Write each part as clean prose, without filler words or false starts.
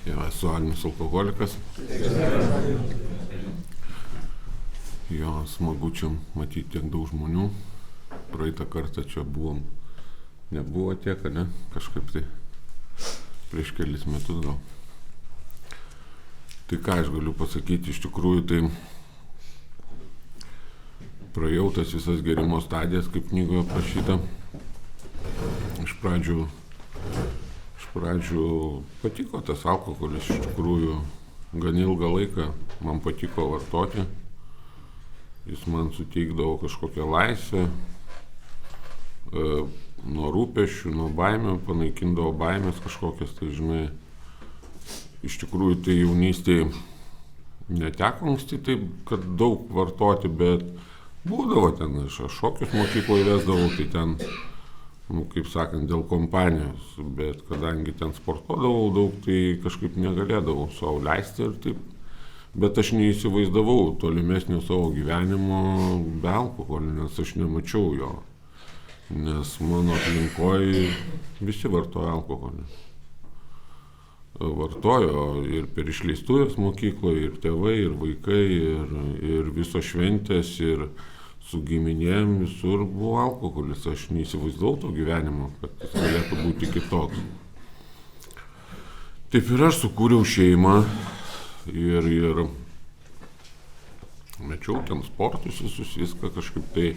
Jo, esu Agnius alkoholikas. Jo, smagu čia matyti tiek daug žmonių. Praeitą kartą čia nebuvo tiek, ne? Kažkaip tai prieš kelis metus gal. Tai ką aš galiu pasakyti, iš tikrųjų tai praėjau tas visas gerimo stadijas, kaip knygoje aprašyta. Iš pradžių patiko tas alkoholis, iš tikrųjų gan ilgą laiką man patiko vartoti. Jis man suteikdavo kažkokią laisvę, nuo rūpesčių, nuo baimių, panaikindavo baimės kažkokias, tai žinai, iš tikrųjų tai jaunystėje neteko anksti taip, kad daug vartoti, bet būdavo ten, aš šokius mokykloje vesdavau, tai ten, kaip sakant, dėl kompanijos, bet kadangi ten sportuodavau daug, tai kažkaip negalėdavau savo leisti ir taip, bet aš neįsivaizdavau tolimesnio savo gyvenimo be alkoholio, nes aš nemačiau jo, nes mano aplinkoje visi vartojo alkoholį. Vartojo ir per išleistuvės mokykloje, ir tėvai, ir vaikai, ir visos šventės, ir su giminėm visur buvo alkoholis. Aš neįsivaizdavau to gyvenimo, kad jis galėtų būti kitoks. Taip ir aš sukūriau šeimą ir mečiau ten sportus visus, viską kažkaip tai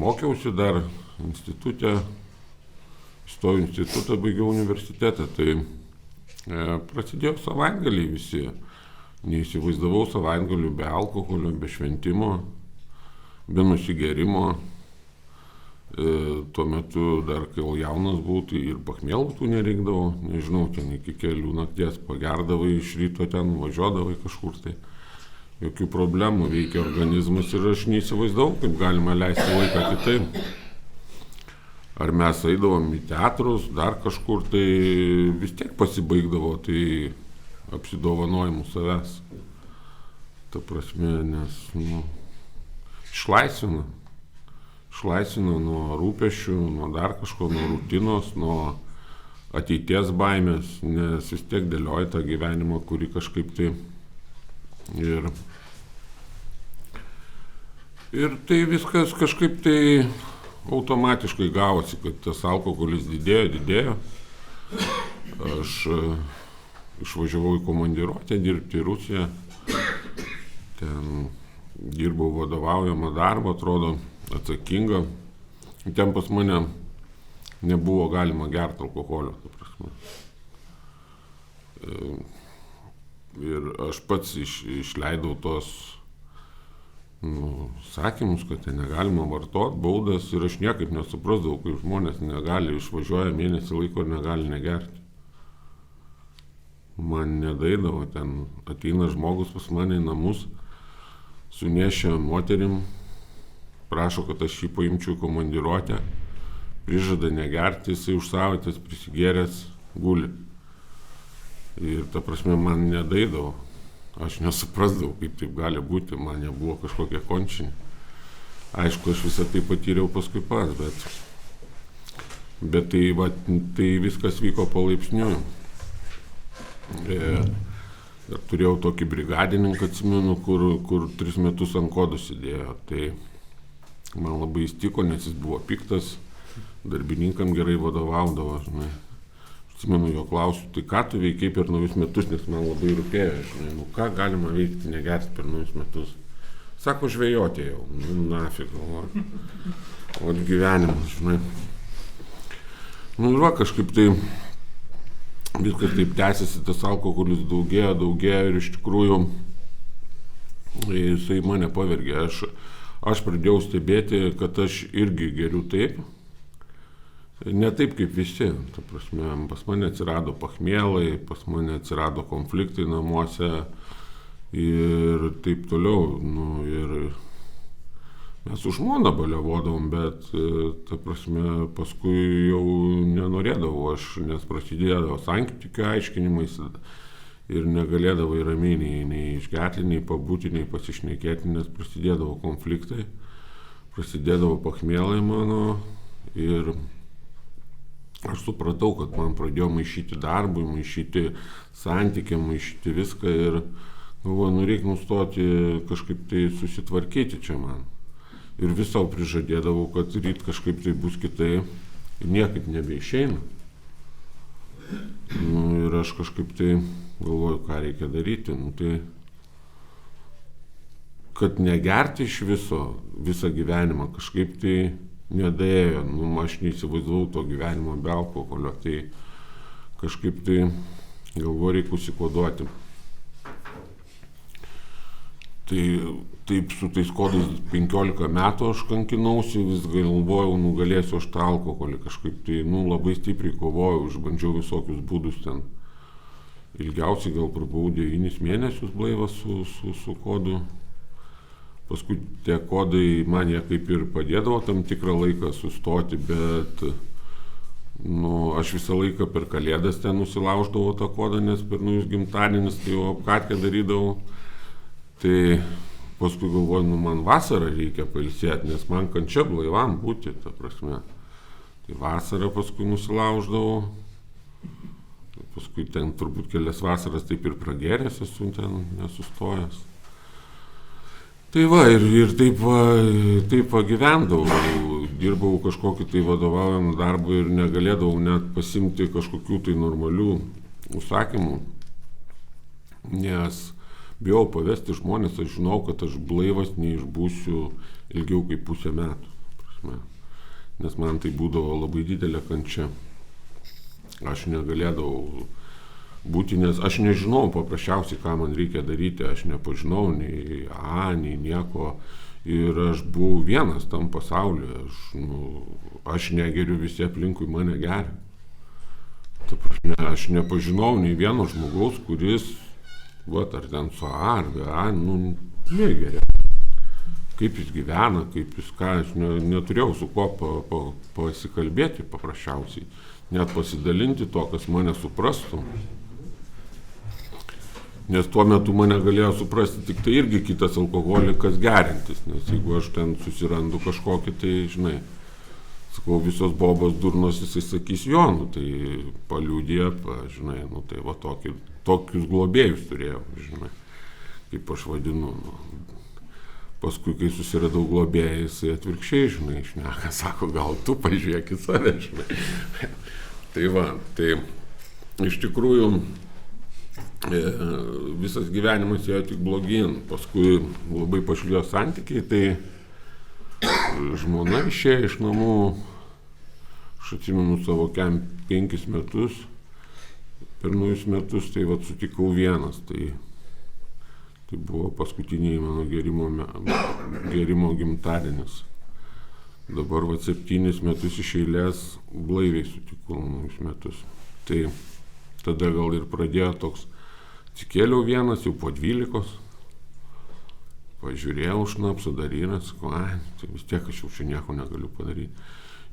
mokiausi dar institutė. Įstojau institutą, baigiau universitetą, tai prasidėjo savaitgaliai visi. Neįsivaizdavau savaitgalių be alkoholio, be šventimo, be nusigerimo. Tuo metu dar, kai jaunas buvau, tai ir pachmielų nereikdavo, nežinau, ten iki kelių nakties pagerdavai iš ryto ten, važiuodavai kažkur tai. Jokių problemų, veikia organizmas ir aš neįsivaizdavau, kaip galima leisti laiką kitaip. Ar mes eidavom į teatrus, dar kažkur, tai vis tiek pasibaigdavo, tai apsidovanojimu savęs. Ta prasme, nes, išlaisvino nuo rūpesčių, nuo dar kažko, nuo rutinos, nuo ateities baimės, nes vis tiek dėlioji tą gyvenimą, kurį kažkaip tai ir tai viskas kažkaip tai automatiškai gavosi, kad tas alkoholis didėjo. Aš išvažiavau į komandiruotę dirbti į Rusiją. Ten dirbau vadovaujamą darbą, atrodo, atsakingą. Ten pas mane nebuvo galima gerti alkoholio, ta prasme. Ir aš pats išleidau tos sakymus, kad ten negalima vartoti, baudas, ir aš niekaip nesuprasdavau, kaip žmonės negali, išvažiuoja mėnesį laiko ir negali negerti. Man nedaidavo, ten ateina žmogus pas mane į namus, sunešia moterim, prašo, kad aš jį paimčiau į komandiruotę, prižada negerti, jisai už savaitės prisigėręs guli. Ir ta prasme man nedaidavo. Aš nesuprasdavau, kaip taip gali būti, man nebuvo kažkokie končiniai. Aišku, aš visą tai patyriau paskui pats, bet tai viskas vyko palaipsniui. Ir turėjau tokį brigadininką, atsimenu, kur 3 metus ant kodų sėdėjo. Tai man labai įstiko, nes jis buvo piktas, darbininkam gerai vadovaudavo, žinai. Atsimenu, jo klausiu, tai ką tu veikiai per naujus metus, nes man labai rūpėjo, žinai, ką galima veikti negerti per naujus metus. Sako, žvejoti jau, nafig, o gyvenimas, žinai. Ir kažkaip tai viskas taip tęsiasi, tas alkoholis daugėjo ir iš tikrųjų jisai mane pavergė. Aš pradėjau stebėti, kad aš irgi geriu taip. Ne taip kaip visi, ta prasme, pas mane atsirado pachmielai, pas mane atsirado konfliktai namuose ir taip toliau. Ir mes su žmona baliavodavom, bet, ta prasme, paskui jau nenorėdavau aš, nes prasidėdavo santykių aiškinimais ir negalėdavai ramiai nei išgerti, nei pabūti, nei pasišnekėti, nes prasidėdavo konfliktai, prasidėdavo pachmielai mano ir aš supratau, kad man pradėjo maišyti darbui, maišyti santykiam, maišyti viską ir galvoju, nu reikia nustoti kažkaip tai susitvarkyti čia man. Ir vis savo prižadėdavau, kad ryt kažkaip tai bus kitaip ir niekaip nebeišeina. Nu, ir aš kažkaip tai galvoju, ką reikia daryti. Nu, tai, kad negerti iš visą gyvenimą, kažkaip tai nedaėjo. Nu, aš neįsivaizdavau to gyvenimo be alkoholio. Tai kažkaip tai galvoju, reikia užsikoduoti. Tai taip su tais kodais 15 metų aš kankinausi, vis galvojau, nugalėsiu aš tą alkoholį. Kažkaip tai labai stipriai kovojau, išbandžiau visokius būdus ten. Ilgiausiai gal prabuvau 9 mėnesius blaivas su kodu. Paskui tie kodai man jie kaip ir padėdavo tam tikrą laiką sustoti, bet aš visą laiką per kalėdas ten nusilauždavau tą kodą, nes per naujus gimtadienis tai jau apkatkę darydavau. Tai paskui galvoju, man vasarą reikia pailsėti, nes man kančia blaivam būti, ta prasme. Tai vasarą paskui nusilauždavau. Paskui ten turbūt kelias vasaras taip ir pragėręs esu ten nesustojęs. Tai va, ir taip gyvendavau, dirbau kažkokį tai vadovaujamą darbą ir negalėdavau net pasimti kažkokių tai normalių užsakymų, nes bijau pavesti žmonės, aš žinau, kad aš blaivas neišbūsiu ilgiau kaip pusę metų, prasme, nes man tai būdavo labai didelė kančia. Aš negalėdavau būti, nes aš nežinau paprasčiausiai, ką man reikia daryti, aš nepažinau nei nei nieko ir aš buvau vienas tam pasaulyje, aš negeriu, visi aplinkui mane geria. Ta prasme, aš nepažinau nei vieno žmogaus, kuris ar ten su ar be negeria. Kaip jis gyvena, kaip jis ką, aš neturėjau su kuo pasikalbėti paprasčiausiai, net pasidalinti to, kas mane suprastų. Nes tuo metu mane galėjo suprasti tik tai irgi kitas alkoholikas gerintis, nes jeigu aš ten susirandu kažkokį, tai žinai, sakau, visos bobos durnos jisai sakys jo, tai paliūdė, žinai, tai va tokius globėjus turėjau, žinai, kaip aš vadinu. Paskui, kai susiradau globėją, jisai atvirkščiai, žinai, šneka, sako, gal tu pažiūrėk į save, žinai. Tai va, tai iš tikrųjų visas gyvenimas ėjo tik blogyn. Paskui labai pašlijo santykiai, tai žmona išėjo iš namų, aš atsimenu savo 5 metus, per naujus metus, tai sutikau vienas, tai buvo paskutiniai mano gerimo gimtadienis. Dabar 7 metus iš eilės blaiviai sutikau naujus metus. Tai tada gal ir pradėjo toks, atsikėliau vienas jau po 12, pažiūrėjau šnapsą daryną, sakau, tai vis tiek aš jau čia nieko negaliu padaryti.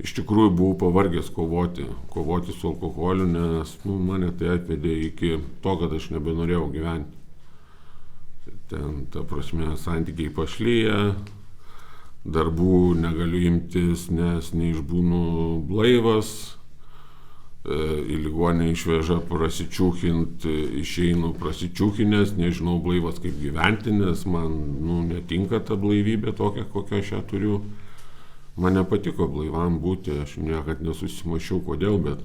Iš tikrųjų buvau pavargęs kovoti su alkoholiu, nes mane tai atvedė iki to, kad aš nebenorėjau gyventi. Ten, ta prasme, santykiai pašlyja, darbų negaliu imtis, nes neišbūnu blaivas, į ligoninę išveža prasičiūchint, išeinu prasičiūchinęs, nežinau blaivas kaip gyventi, nes man netinka ta blaivybė tokia, kokią aš ją turiu. Man nepatiko blaivam būti, aš niekad nesusimašiau kodėl, bet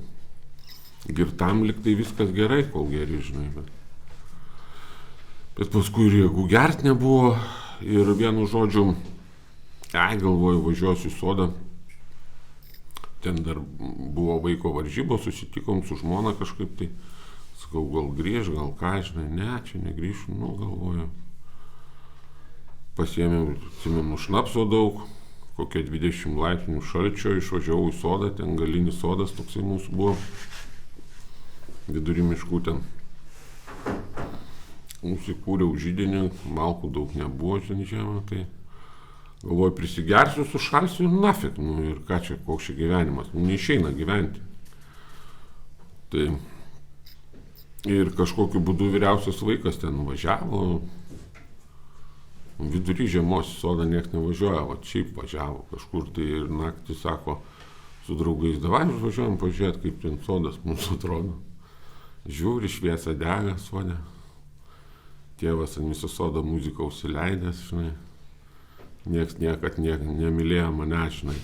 girtam liktai viskas gerai, kol geri, žinai. Bet paskui ir jėgų gert nebuvo ir vienu žodžiu, galvoju, važiuosiu į sodą. Ten dar buvo vaiko varžybos, susitikom su žmona kažkaip tai, sakau, gal grįž, gal ką, žinai, ne, čia negrįšiu, galvoju. Pasiėmiau, atsimenu, šnapso daug, kokie 20 laipsnių šalčio, išvažiavau į sodą, ten galinis sodas toksai mūsų buvo, vidury miškų ten. Užsikūriau židinį, malkų daug nebuvo žiemą, tai galvoju, prisigersiu, sušalsiu ir nafik, ir ką čia, koks čia gyvenimas, neišeina gyventi. Tai ir kažkokiu būdu vyriausias vaikas ten nuvažiavo, vidury žiemos į sodą nieks nevažiuoja, šiaip važiavo kažkur, tai ir naktį sako, su draugais, davai važiuojam pažiūrėti, kaip ten sodas mūsų atrodo. Žiūri, šviesa dega sode. Tėvas ant viso sodo muziką užsileidęs, žinai. Nieks niekad nemylėjo mane, žinai.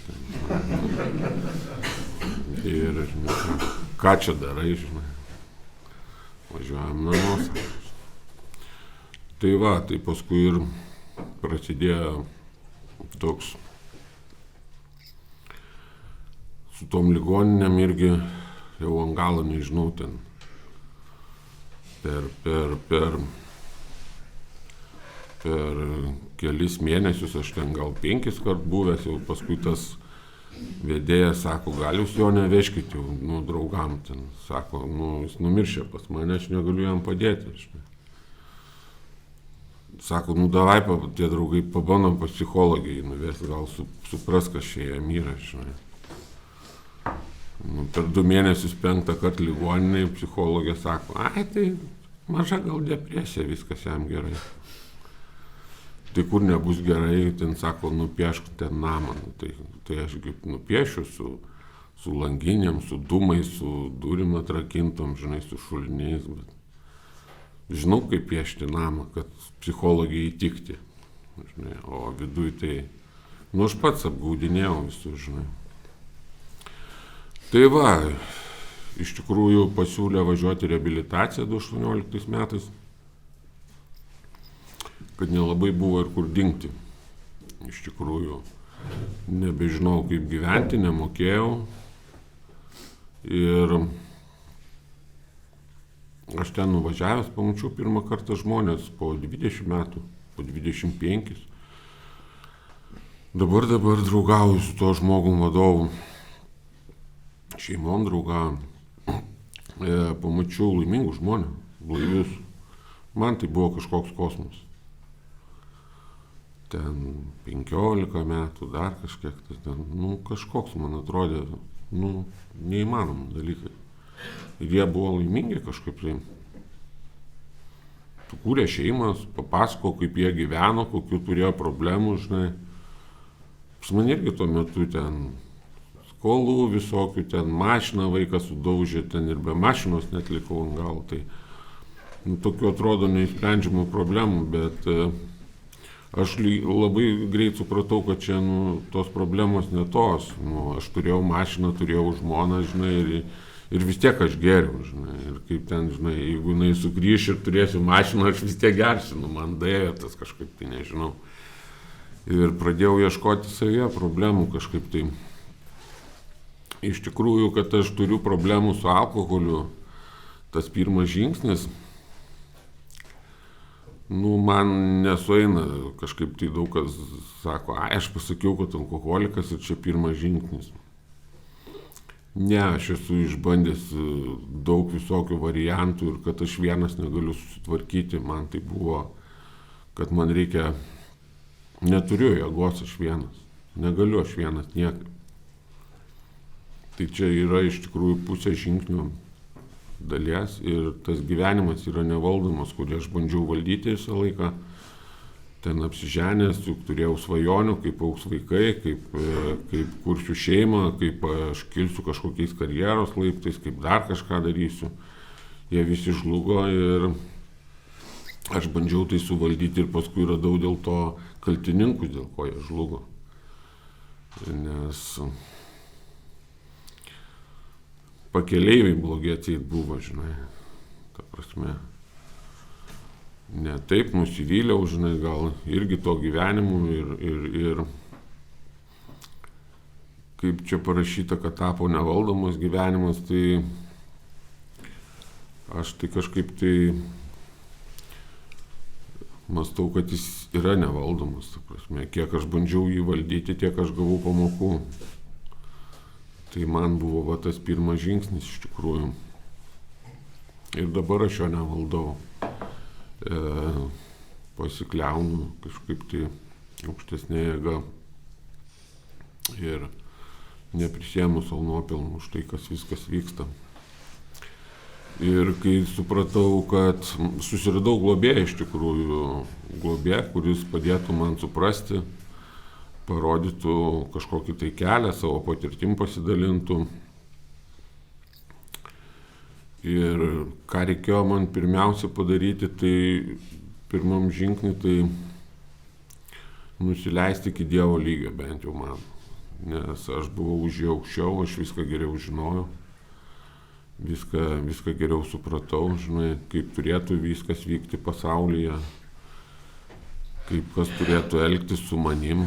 Ir, žinai, ką čia darai, žinai. Važiuojam namus. Tai va, tai paskui ir prasidėjo toks su tom ligoninėm irgi jau ant galo nežinau ten. Per kelis mėnesius aš ten gal 5 kart buvęs, jau paskui tas vedėjas sako, gal jūs jo nevežkit jau, draugam ten. Sako, jis numiršė pas mane, aš negaliu jam padėti. Žinai. Sako, davai, tie draugai, pabandom pas psichologį nuvesti, gal supras, kas čia jam yra, žinai. Per 2 mėnesius 5 kartą ligoninėje psichologė sako, tai maža gal depresija, viskas jam gerai. Tai kur nebus gerai, ten sako, nupiešk ten namą. Tai aš nupiešiu su langinėm, su dūmais, su durim atrakintom, žinai, su šuliniais. Bet žinau, kaip piešti namą, kad psichologijai įtikti. Žinai, o viduj tai, aš pats apgaudinėjau visus, žinai. Tai va, iš tikrųjų pasiūlė važiuoti reabilitaciją 2018 metais, kad nelabai buvo ir kur dingti. Iš tikrųjų, nebežinau kaip gyventi, nemokėjau. Ir aš ten nuvažiavęs, pamačiau pirmą kartą žmonės po 20 metų, po 25. Dabar draugauju su to žmogum vadovu. Šeimom draugavom. Pamačiau laimingų žmonių, blaivius. Man tai buvo kažkoks kosmos. Ten 15 metų, dar kažkiek, ten, kažkoks man atrodė, neįmanomų dalykai. Ir jie buvo laimingi kažkaip tai. Sukūrė šeimas, papasako, kaip jie gyveno, kokių turėjo problemų, žinai. Pas man irgi tuo metu ten skolų visokių, ten mašiną vaikas sudaužė, ten ir be mašinos net likau ant galo. Tai tokių atrodo neišsprendžiamų problemų, bet aš labai greit supratau, kad čia tos problemos ne tos. Aš turėjau mašiną, turėjau žmoną, žinai, ir vis tiek aš geriau, žinai. Ir kaip ten, žinai, jeigu jinai sugrįš ir turėsiu mašiną, aš vis tiek gersiu. Man daėjo tas kažkaip tai, nežinau. Ir pradėjau ieškoti savyje problemų kažkaip tai. Iš tikrųjų, kad aš turiu problemų su alkoholiu, tas pirmas žingsnis, man nesueina, kažkaip tai daug kas sako, aš pasakiau, kad alkoholikas ir čia pirmas žingsnis. Ne, aš esu išbandęs daug visokių variantų ir kad aš vienas negaliu susitvarkyti, man tai buvo, kad man reikia, neturiu jėgos aš vienas, negaliu aš vienas niekaip. Tai čia yra iš tikrųjų pusė žingsnių dalies ir tas gyvenimas yra nevaldomas, kurį aš bandžiau valdyti visą laiką. Ten apsiženęs, juk turėjau svajonių, kaip augs vaikai, kaip kursiu šeimą, kaip aš kilsiu kažkokiais karjeros laiptais, kaip dar kažką darysiu. Jie visi žlugo ir aš bandžiau tai suvaldyti ir paskui radau dėl to kaltininkus, dėl ko jie žlugo. Nes pakeleiviai blogi atseit buvo, žinai, ta prasme. Ne taip nusivyliau, žinai, gal irgi to gyvenimu ir kaip čia parašyta, kad tapo nevaldomas gyvenimas, tai aš tai kažkaip tai mąstau, kad jis yra nevaldomas, ta prasme. Kiek aš bandžiau jį valdyti, tiek aš gavau pamokų. Tai man buvo tas pirmas žingsnis iš tikrųjų. Ir dabar aš jo nevaldau. Pasikliaunu kažkaip tai aukštesnė jėga ir neprisiemu savo nuopelnų už tai, kas viskas vyksta. Ir kai supratau, kad susiradau globėją iš tikrųjų, globėją, kuris padėtų man suprasti, parodytų kažkokį tai kelią, savo patirtim pasidalintų. Ir ką reikėjo man pirmiausia padaryti, tai pirmam žingsnį tai nusileisti iki Dievo lygio, bent jau man. Nes aš buvau už jį aukščiau, aš viską geriau žinojau, viską geriau supratau, žinai, kaip turėtų viskas vykti pasaulyje, kaip kas turėtų elgtis su manim,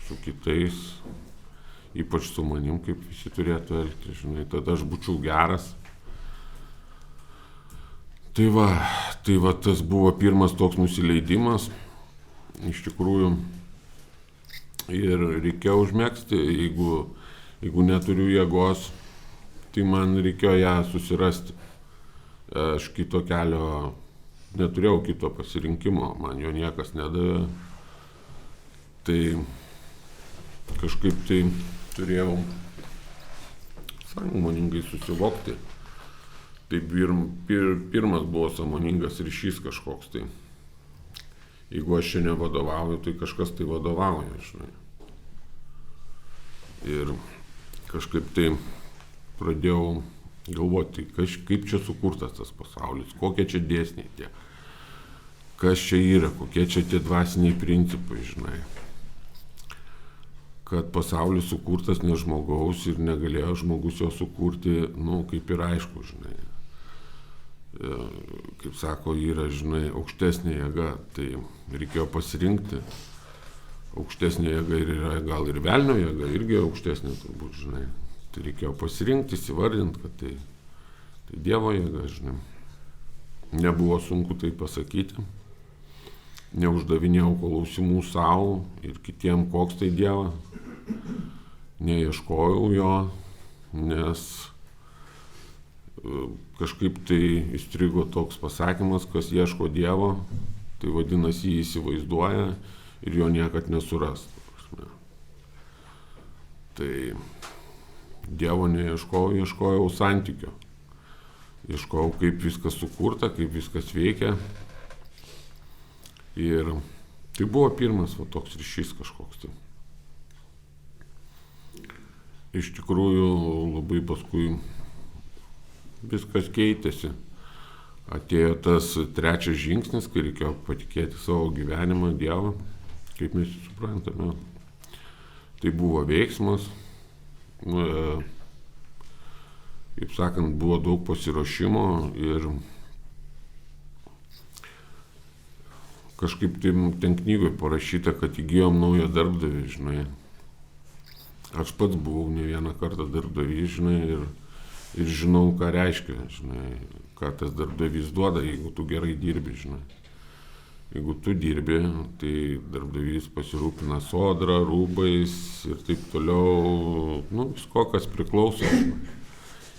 su kitais, ypač su manim, kaip visi turėtų elgtis, žinai, tada aš būčiau geras. Tai va tas buvo pirmas toks nusileidimas, iš tikrųjų, ir reikėjo užmegzti, jeigu neturiu jėgos, tai man reikėjo ją susirasti. Aš kito kelio neturėjau, kito pasirinkimo, man jo niekas nedavė. Tai kažkaip tai turėjau sąmoningai susivokti. Tai pirmas buvo sąmoningas ryšys kažkoks tai. Jeigu aš čia nevadovauju, tai kažkas tai vadovauja, žinai. Ir kažkaip tai pradėjau galvoti, kaip čia sukurtas tas pasaulis, kokie čia dėsniai tie, kas čia yra, kokie čia tie dvasiniai principai, žinai. Kad pasaulis sukurtas ne žmogaus ir negalėjo žmogus jo sukurti, kaip ir aišku, žinai. Kaip sako, yra, žinai, aukštesnė jėga, tai reikėjo pasirinkti. Aukštesnė jėga yra gal ir velnio jėga, irgi aukštesnė turbūt, žinai. Tai reikėjo pasirinkti, įsivardinti, kad tai Dievo jėga, žinai. Nebuvo sunku tai pasakyti. Neuždavinėjau klausimų savo ir kitiem, koks tai Dievas. Neieškojau jo, nes kažkaip tai įstrigo toks pasakymas, kas ieško Dievo, tai vadinasi jį įsivaizduoja ir jo niekad nesuras. Tai Dievo neieškojau, ieškojau santykio. Ieškojau, kaip viskas sukurta, kaip viskas veikia. Ir tai buvo pirmas toks ryšys kažkoks. Tai. Iš tikrųjų labai paskui viskas keitėsi. Atėjo tas trečias žingsnis, kai reikėjo patikėti savo gyvenimą Dievą, kaip mes suprantame. Tai buvo veiksmas. Kaip sakant, buvo daug pasiruošimo ir kažkaip ten knygoje parašyta, kad įgijom naują darbdavį, žinai. Aš pats buvau ne vieną kartą darbdavys, žinai, ir žinau, ką reiškia, žinai, ką tas darbdavys duoda, jeigu tu gerai dirbi, žinai. Jeigu tu dirbi, tai darbdavys pasirūpina sodra, rūbais ir taip toliau, visko, kas priklauso.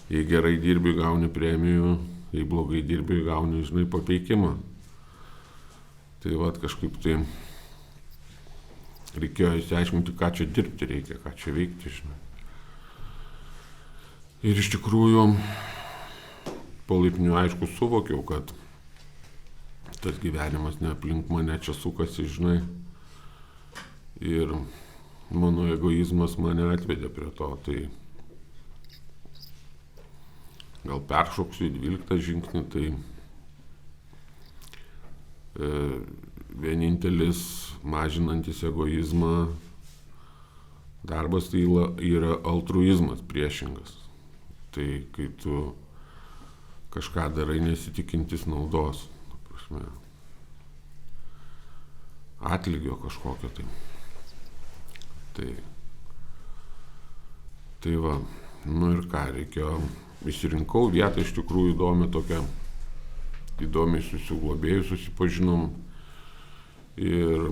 Jei gerai dirbi, gauni premijų, jei blogai dirbi, gauni, žinai, papeikimą. Tai kažkaip tai reikėjo įsiaiškinti, ką čia dirbti reikia, ką čia veikti, žinai. Ir iš tikrųjų, palaipsniui aišku suvokiau, kad tas gyvenimas ne aplink mane čia sukasi, žinai. Ir mano egoizmas mane atvedė prie to, tai gal peršoksiu į 12 žingsnį, tai vienintelis mažinantis egoizmą darbas tai yra altruizmas priešingas. Tai kai tu kažką darai nesitikintis naudos, atlygio kažkokio tai. Tai va, ir ką, reikėjo, išsirinkau vietą, iš tikrųjų įdomiai susiglobėjus susipažinom ir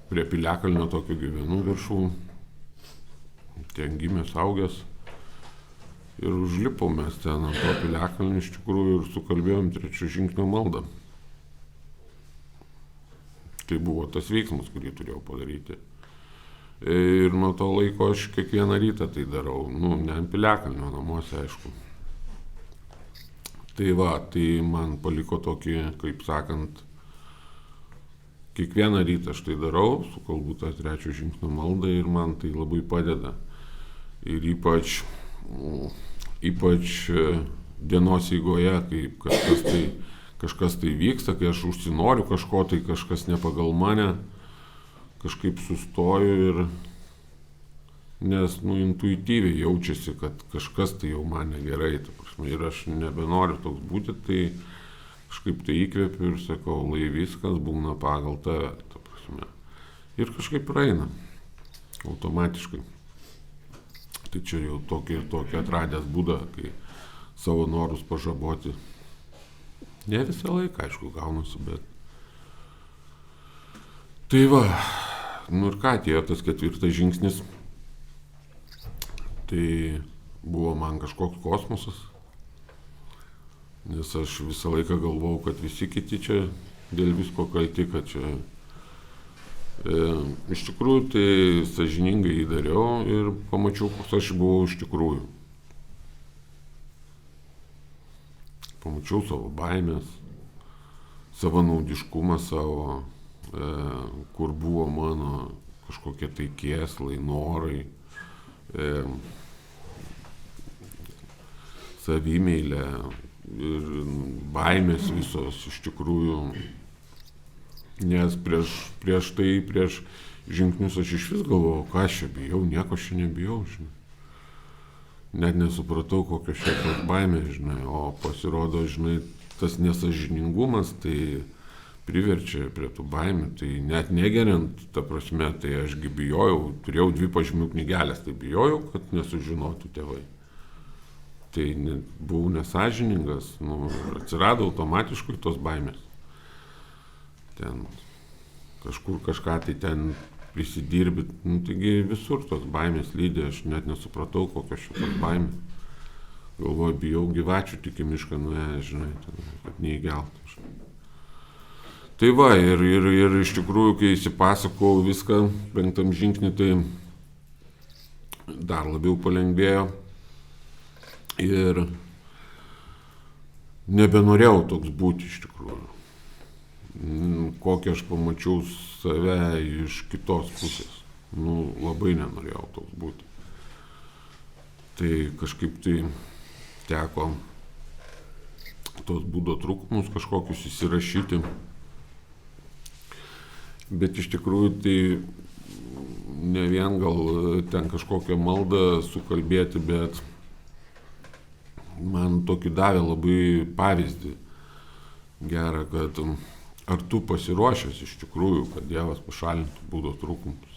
prie Piliakalnio tokio gyvenu viršų, ten gimęs, augęs ir užlipom mes ten ant to Piliakalnio iš tikrųjų ir sukalbėjom 3 žingsnio maldą. Tai buvo tas veiksmas, kurį turėjau padaryti. Ir nuo to laiko aš kiekvieną rytą tai darau, ne ant Piliakalnio, namuose, aišku. Tai va, tai man paliko tokį, kaip sakant, kiekvieną rytą aš tai darau, sukalbu tą 3 žingsnio maldą ir man tai labai padeda. Ir ypač dienos eigoje, kai kažkas tai vyksta, kai aš užsinoriu kažko, tai kažkas ne pagal mane, kažkaip sustoju ir nes intuityviai jaučiasi, kad kažkas tai jau man negerai, ir aš nebenoriu toks būti, tai kažkaip tai įkvepiu ir sakau, lai viskas būna pagal tave, ir kažkaip praeina automatiškai. Tai čia jau tokį atradęs būdą, kai savo norus pažaboti. Ne visą laiką, aišku, gaunasi, bet... Tai va, ir ką, atėjo tas 4 žingsnis. Tai buvo man kažkoks kosmosas, nes aš visą laiką galvojau, kad visi kiti čia dėl visko kalti, kad čia... Iš tikrųjų, tai sąžiningai jį dariau ir pamačiau, koks aš buvau iš tikrųjų. Pamačiau savo baimės, savanaudiškumą savo, kur buvo mano kažkokie tai kėslai, norai, savimeilė ir baimės visos iš tikrųjų. Nes prieš žingsnius aš iš vis galvojau, ką aš čia bijau, nieko aš čia nebijau, žinai. Net nesupratau, kokios čia tos baimės, žinai, o pasirodo, žinai, tas nesąžiningumas, tai priverčia prie tų baimių, tai net negeriant, ta prasme, tai ašgi bijojau, turėjau 2 pažymių knygelės, tai bijojau, kad nesužinotų tėvai. Tai buvau nesąžiningas, atsirado automatiškai tos baimės. Ten kažkur kažką tai ten prisidirbi, taigi visur tos baimės lydi, aš net nesupratau, kokios šitos baimės. Galvoju, bijau gyvačių tik į mišką nuėjęs, žinai, kad neįgeltų. Tai va, ir iš tikrųjų, kai įsipasakau viską 5 žingsnį, tai dar labiau palengvėjo ir nebenorėjau toks būti iš tikrųjų. Kokią aš pamačiau save iš kitos pusės. Labai nenorėjau toks būti. Tai kažkaip tai teko tos būdo trūkumus kažkokius įsirašyti. Bet iš tikrųjų tai ne vien gal ten kažkokią maldą sukalbėti, bet man tokį davė labai pavyzdį gerą, kad ar tu pasiruošęs iš tikrųjų, kad Dievas pašalintų būdo trūkumus?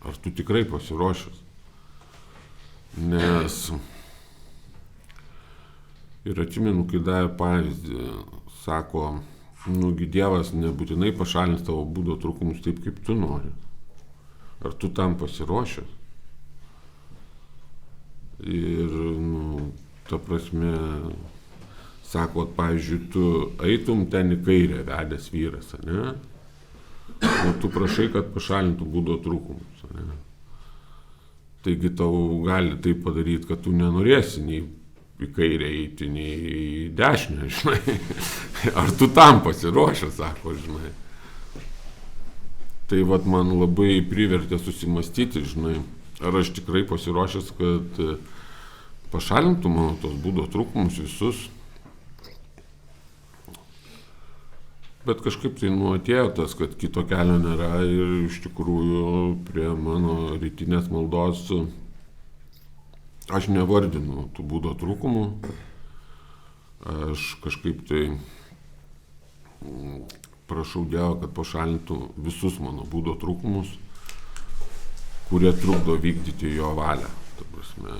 Ar tu tikrai pasiruošęs? Nes ir atsimenu, kai davė pavyzdį, sako, Dievas nebūtinai pašalins tavo būdo trūkumus taip, kaip tu nori. Ar tu tam pasiruošęs? Ir, ta prasme... Sako, pavyzdžiui, tu eitum ten į kairę vedęs vyras, ne? O tu prašai, kad pašalintų būdo trūkumus, ne? Taigi tau gali tai padaryti, kad tu nenorėsi nei į kairę eiti, nei į dešinę, žinai. Ar tu tam pasiruošęs, sako, žinai. Tai vat man labai privertė susimastyti, žinai, ar aš tikrai pasiruošęs, kad pašalintų mano tos būdo trūkumus visus. Bet kažkaip tai atėjo tas, kad kito kelio nėra ir iš tikrųjų prie mano rytinės maldos aš nevardinu tų būdo trūkumų. Aš kažkaip tai prašau Dievą, kad pašalintų visus mano būdo trūkumus, kurie trukdo vykdyti jo valią. Ta prasme,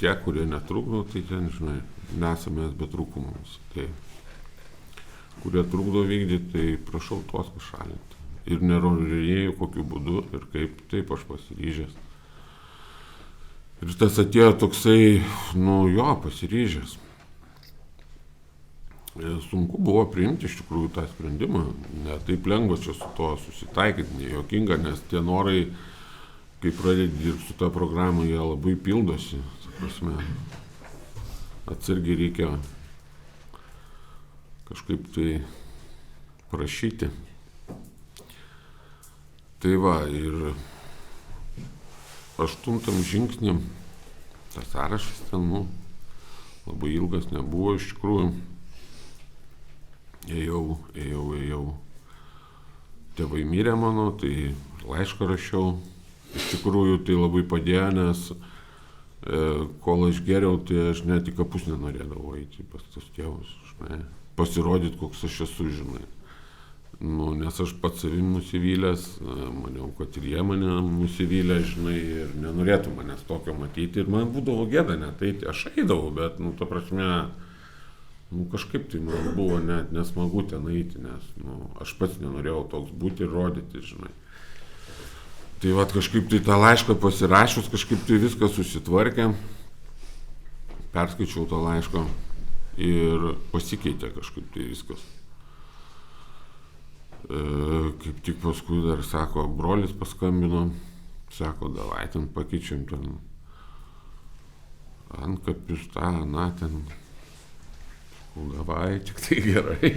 tie, kurie netrukdo, tai ten, žinai, nesame be trūkumus. Tai kurie trukdo vykdyti, tai prašau tuos pašalinti. Ir nerodinėjau kokiu būdu ir kaip, taip aš pasiryžęs. Ir tas atėjo toksai, pasiryžęs. Sunku buvo priimti iš tikrųjų tą sprendimą, ne taip lengva čia su to susitaikyti, nejuokinga, nes tie norai, kai pradedi dirbti su tą programą, jie labai pildosi. Prasme, atsargiai reikia kažkaip tai prašyti. Tai va, ir 8 žingsnį, tas sąrašas ten, labai ilgas nebuvo iš tikrųjų. Ėjau. Tėvai mirė mano, tai laišką rašiau. Iš tikrųjų tai labai padėjo, nes kol aš geriau, tai aš net į kapus nenorėdavau eiti pas tos tėvus, žinai. Pasirodyti, koks aš esu, žinai. Nes aš pats savim nusivylęs, maniau, kad ir jie mane nusivylę, žinai, ir nenorėtų manęs tokio matyti. Ir man būdavo gėda net eiti, aš eidavau, bet, ta prasme, kažkaip tai man buvo net nesmagu ten eiti, nes, aš pats nenorėjau toks būti ir rodyti, žinai. Tai vat kažkaip tai tą laišką pasirašius, kažkaip tai viskas susitvarkė, perskaičiau tą laišką ir pasikeitė kažkaip tai viskas. Kaip tik paskui dar, sako, brolis paskambino, sako, davai ten pakeičiam ten antkapius, ten, davai, tik tai gerai,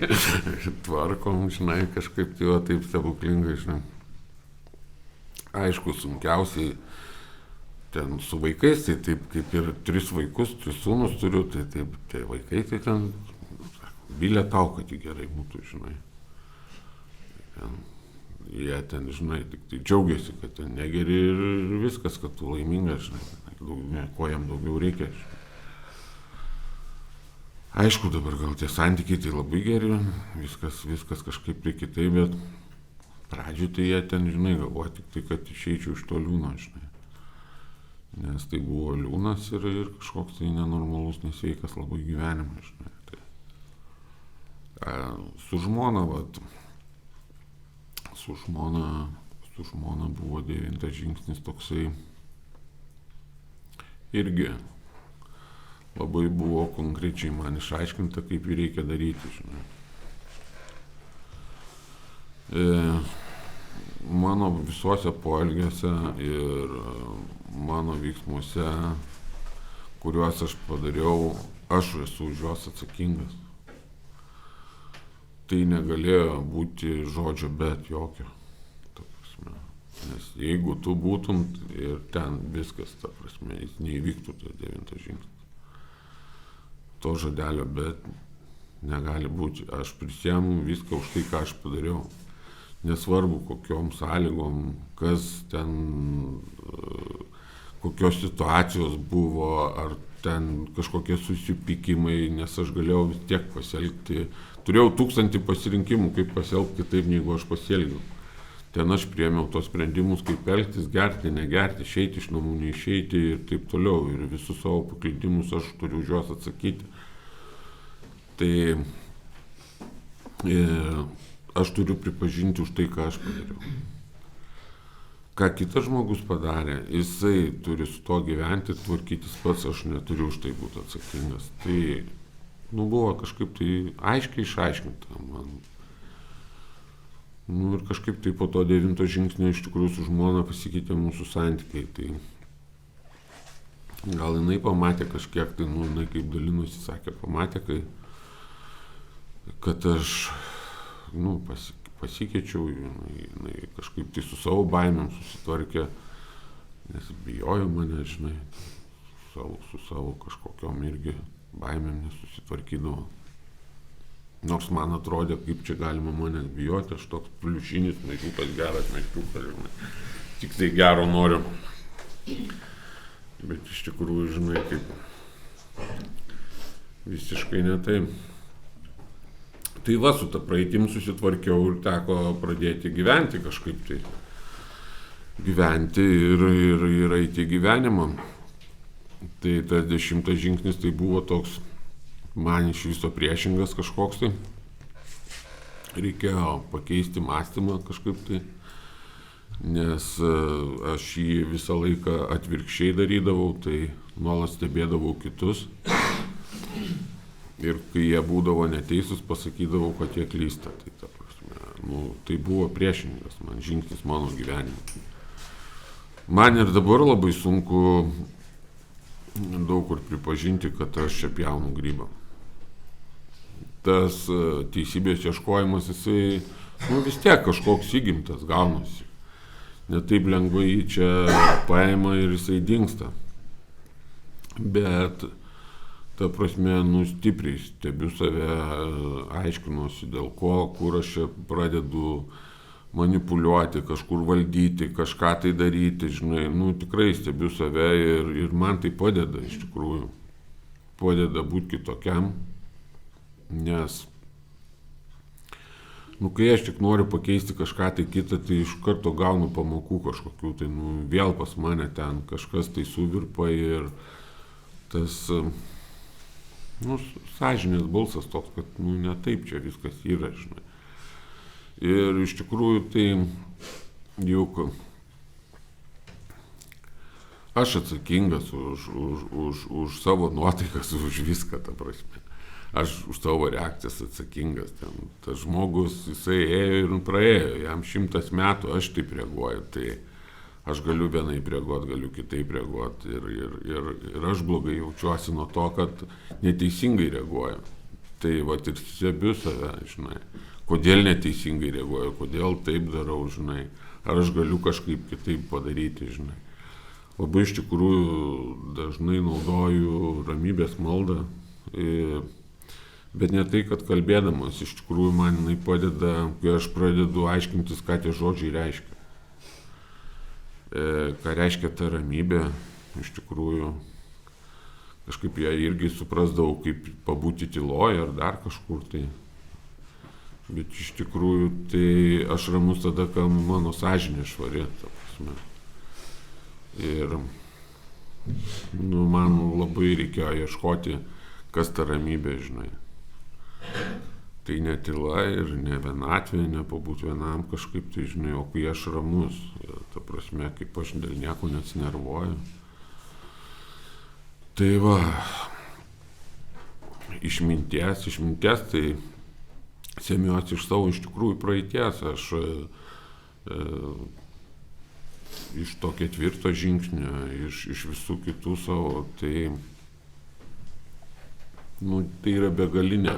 tvarkom, žinai, kažkaip tai taip stebuklingai, žinai. Aišku, sunkiausiai ten su vaikais, tai taip kaip ir 3 vaikus, 3 sūnus turiu, tai taip, tai vaikai tai ten, bilė tau, kad jį gerai būtų, žinai. Jie ten, žinai, tik tai džiaugiasi, kad ten negeri ir viskas, kad tu laimingas, žinai, ko jam daugiau reikia. Aišku, dabar gal tie santykiai tai labai geri, viskas kažkaip tai kitaip, bet pradžioj tai jie ten, žinai, galvoja tik tai, kad išeičiau iš to liūno, žinai. Nes tai buvo liūnas ir kažkoks tai nenormalus, nesveikas labai gyvenimas, žinai. Tai, su žmona, vat, su žmona buvo 9 žingsnis toksai, irgi labai buvo konkrečiai man išaiškinta, kaip jį reikia daryti, žinai. Mano visuose poelgiuose ir mano veiksmuose, kuriuos aš padariau, aš esu už juos atsakingas. Tai negalėjo būti žodžio bet jokio. Ta prasme. Nes jeigu tu būtum ir ten viskas, ta prasme, jis neįvyktų tas 9 žingsnis. To žodelio bet negali būti. Aš prisiemu viską už tai, ką aš padariau. Nesvarbu, kokiom sąlygom, kas ten, kokios situacijos buvo, ar ten kažkokie susipykimai, nes aš galėjau vis tiek pasielgti. Turėjau 1000 pasirinkimų, kaip pasielgti taip, negu aš pasielgiau. Ten aš priėmiau tos sprendimus, kaip elgtis, gerti, negerti, išeiti iš namų, neišeiti ir taip toliau. Ir visus savo paklydimus aš turiu už juos atsakyti. Tai aš turiu pripažinti už tai, ką aš padariau. Ką kitas žmogus padarė, jisai turi su to gyventi, tvarkytis pats, aš neturiu už tai būti atsakingas. Tai, buvo kažkaip tai aiškiai išaiškinta man. Ir kažkaip tai po to 9 žingsnio iš tikrųjų su žmona pasikeitė mūsų santykiai. Tai gal jinai pamatė kažkiek, tai, jinai kaip dalinosi, sakė, pamatė, kad aš, pasikeičiau, jinai kažkaip tai su savo baimėm susitvarkė, nes bijojo mane, žinai, su savo kažkokiom irgi baimėm nesusitvarkydavo. Nors man atrodė, kaip čia galima manęs bijoti, aš toks pliušinis meškiukas, geras meškiukas, žinai, tik tai gero noriu. Bet iš tikrųjų, žinai, kaip visiškai ne taip. Tai va, su ta praeitim susitvarkiau ir teko pradėti gyventi kažkaip tai. Gyventi ir eiti gyvenimą. Tai tas 10 žingsnis tai buvo toks man iš viso priešingas kažkoks tai. Reikėjo pakeisti mąstymą kažkaip tai, nes aš jį visą laiką atvirkščiai darydavau, tai nuolat stebėdavau kitus. Ir kai jie būdavo neteisūs, pasakydavau, kad jie klysta. Tai, ta prasme, tai buvo priešingas man žingsnis mano gyvenime. Man ir dabar labai sunku daug kur pripažinti, kad aš čia pjaunu grybą. Tas teisybės ieškojimas, jisai vis tiek kažkoks įgimtas gaunasi. netaip lengvai jį čia paima ir jisai dingsta. Bet, ta prasme, stipriai stebiu save, aiškinuosi dėl ko, kur aš čia pradedu manipuliuoti, kažkur valdyti, kažką tai daryti, žinai, tikrai stebiu save ir man tai padeda iš tikrųjų. Padeda būti kitokiam, nes, kai aš tik noriu pakeisti kažką tai kitą, tai iš karto gaunu pamokų kažkokių, tai vėl pas mane ten kažkas tai suvirpa ir tas, sąžinės balsas toks, kad, ne taip čia viskas yra, žinai. Ir iš tikrųjų tai juk aš atsakingas už savo nuotaikas, už viską, ta prasme. Aš už savo reakcijas atsakingas. Tas žmogus, jisai ėjo ir praėjo, jam 100 metų, aš taip reaguoju. Tai aš galiu vienaip reaguoti, galiu kitaip reaguoti. Ir aš blogai jaučiuosi nuo to, kad neteisingai reaguoju. Tai ir stebiu save, žinai. Kodėl neteisingai reaguoju, kodėl taip darau, žinai, ar aš galiu kažkaip kitaip padaryti, žinai. Labai iš tikrųjų dažnai naudoju ramybės maldą, bet ne tai, kad kalbėdamas, iš tikrųjų man jinai padeda, kai aš pradedu aiškintis, ką tie žodžiai reiškia. Ką reiškia ta ramybė, iš tikrųjų, kažkaip ją irgi suprasdavau, kaip pabūti tyloje ar dar kažkur tai. Bet iš tikrųjų, tai aš ramus tada, kai mano sąžinė švari, ta prasme. Ir, man labai reikėjo ieškoti, kas ta ramybė, žinai. Tai ne tyla ir ne vienatvė, ne pabūti vienam kažkaip, tai žinai, o kai aš ramus, ta prasme, kaip aš dėl nieko nesinervuoju. Tai va, išminties tai semiuosi iš savo iš tikrųjų praeities, aš iš to 4 žingsnio, iš visų kitų savo, tai yra begalinė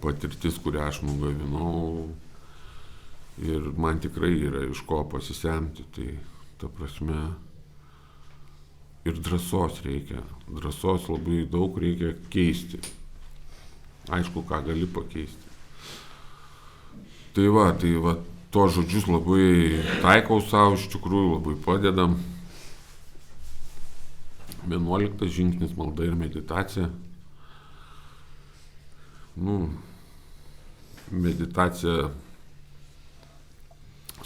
patirtis, kurią aš nugavinau ir man tikrai yra iš ko pasisemti, tai ta prasme ir drąsos reikia, drąsos labai daug reikia keisti, aišku, ką gali pakeisti. Tai va, to žodžius labai taikau savo, iš tikrųjų labai padeda. 11 žingsnis malda ir meditacija. Meditacija,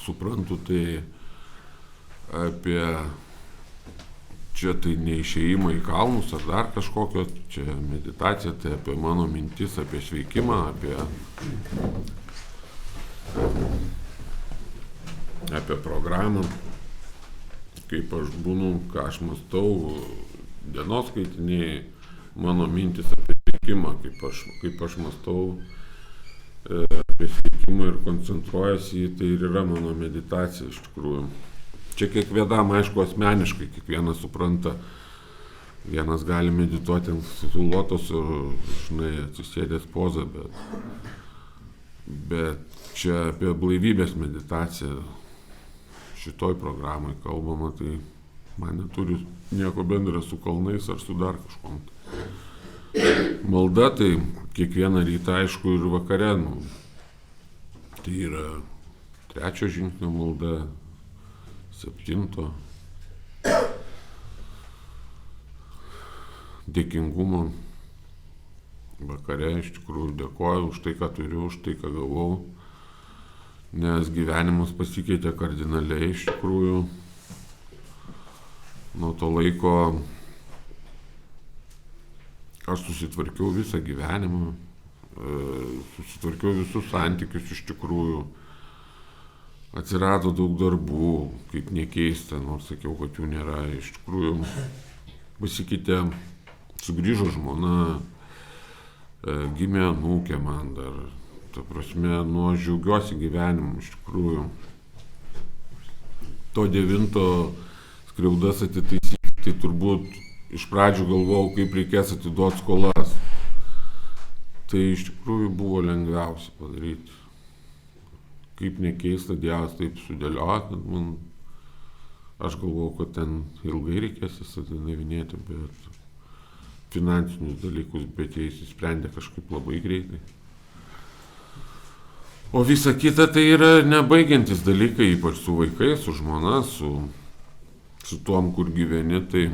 suprantu, tai apie, čia tai neišėjimą į kalnus ar dar kažkokio, čia meditacija, tai apie mano mintis, apie sveikimą, apie programą, kaip aš būnu, ką aš mąstau, dienos skaitiniai, mano mintis apie sveikimą, kaip aš mąstau apie sveikimą ir koncentruojasi į tai ir yra mano meditacija iš tikrųjų. Čia kiekvienam, aišku, asmeniškai, kiekvienas supranta, vienas gali medituoti ant lotoso, žinai, atsisėdęs pozą, bet čia apie blaivybės meditaciją šitoj programai kalbama, tai man neturi nieko bendra su kalnais ar su dar kažkom. Malda tai kiekvieną rytą, aišku, ir vakare, tai yra 3 žingsnio malda, 7. Dėkingumo. Vakare iš tikrųjų dėkoju už tai, ką turiu, už tai, ką gavau, nes gyvenimas pasikeitė kardinaliai iš tikrųjų. Nuo to laiko aš susitvarkiau visą gyvenimą, susitvarkiau visus santykius iš tikrųjų. Atsirado daug darbų, kaip nekeista, nors sakiau, kad jų nėra. Iš tikrųjų pasikeitė, sugrįžo žmona, gimė anūkė man dar. Ta prasme, džiaugiuosi gyvenimu iš tikrųjų. To 9 skriaudas atitaisyti, tai turbūt iš pradžių galvojau, kaip reikės atiduoti skolas. Tai iš tikrųjų buvo lengviausia padaryti. Kaip nekeista, Dievas taip sudėliojo, kad man Aš galvojau, kad ten ilgai reikės įsidavinėti, bet finansinius dalykus, bet jie įsisprendė kažkaip labai greitai. O visa kita tai yra nebaigiantis dalykai, ypač su vaikais, su žmona, su tuom, kur gyveni, tai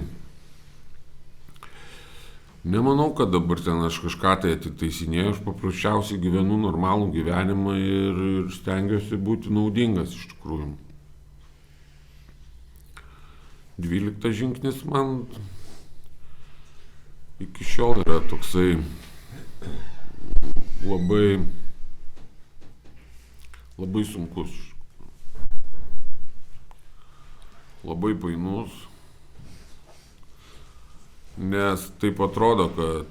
nemanau, kad dabar ten aš kažką tai atitaisinėjau, aš paprasčiausiai gyvenu normalų gyvenimą ir stengiuosi būti naudingas iš tikrųjų. 12 žingsnis man iki šiol yra toksai labai sunkus, labai painus, nes taip atrodo, kad,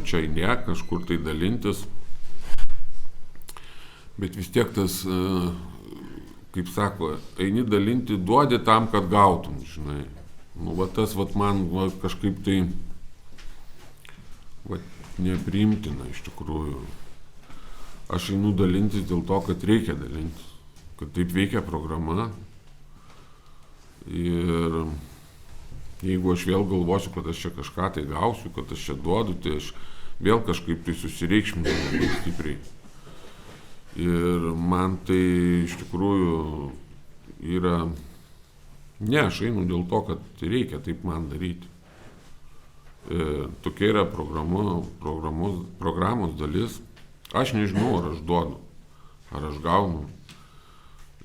čia idėja kažkur tai dalintis, bet vis tiek tas, kaip sako, eini dalinti, duodi tam, kad gautum, žinai. Tas man kažkaip tai nepriimtina iš tikrųjų. Aš einu dalintis dėl to, kad reikia dalintis, kad taip veikia programa. Ir jeigu aš vėl galvosiu, kad aš čia kažką tai gausiu, kad aš čia duodu, tai aš vėl kažkaip tai susireikšminu labai stipriai. Ir man tai iš tikrųjų yra, aš einu dėl to, kad reikia taip man daryti. Tokia yra programos dalis. Aš nežinau, ar aš duodu, ar aš gaunu.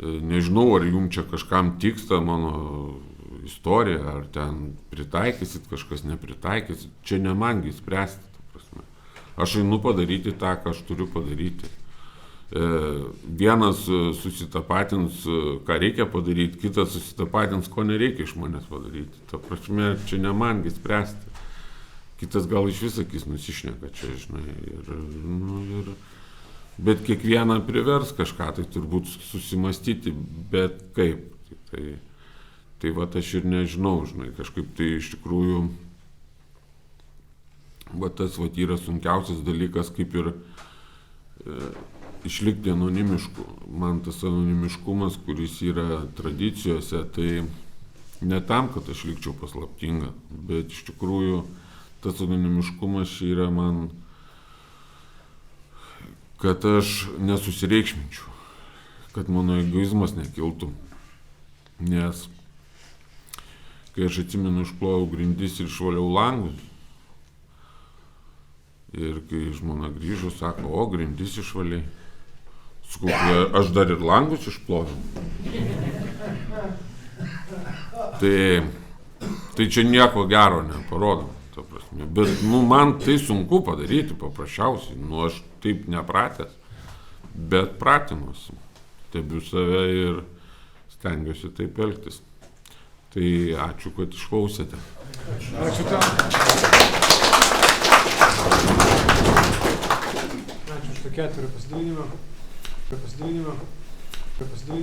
Nežinau, ar jums čia kažkam tiksta mano istorija, ar ten pritaikysit, kažkas nepritaikysit. Čia ne mangi spręsti, ta prasme. Aš einu padaryti tą, ką aš turiu padaryti. Vienas susitapatins, ką reikia padaryti, kitas susitapatins, ko nereikia iš manęs padaryti. Ta prasme, čia ne mangi spręsti. Kitas gal iš vis sakys, nusišneka čia, žinai. Bet kiekvieną privers kažką, tai turbūt susimastyti, bet kaip. Tai aš ir nežinau, žinai, kažkaip tai iš tikrųjų, tas yra sunkiausias dalykas, kaip ir išlikti anonimišku. Man tas anonimiškumas, kuris yra tradicijose, tai ne tam, kad aš likčiau paslaptinga, bet iš tikrųjų tas anonimiškumas yra man, kad aš nesusireikšminčiau, kad mano egoizmas nekiltų. Nes kai aš atsimenu, išplojau grindis ir išvaliau langus, ir kai žmona grįžo, sako, o grindis išvaliai. Sakau, aš dar ir langus išplojau. Tai čia nieko gero neparodo. Bet man tai sunku padaryti paprasčiausiai, aš taip nepratęs, bet pratinuosi, stebiu save ir stengiuosi taip elgtis. Tai ačiū, kad išklausėte. Ačiū tau. Ačiū už tokį atvirą pasidalinimą.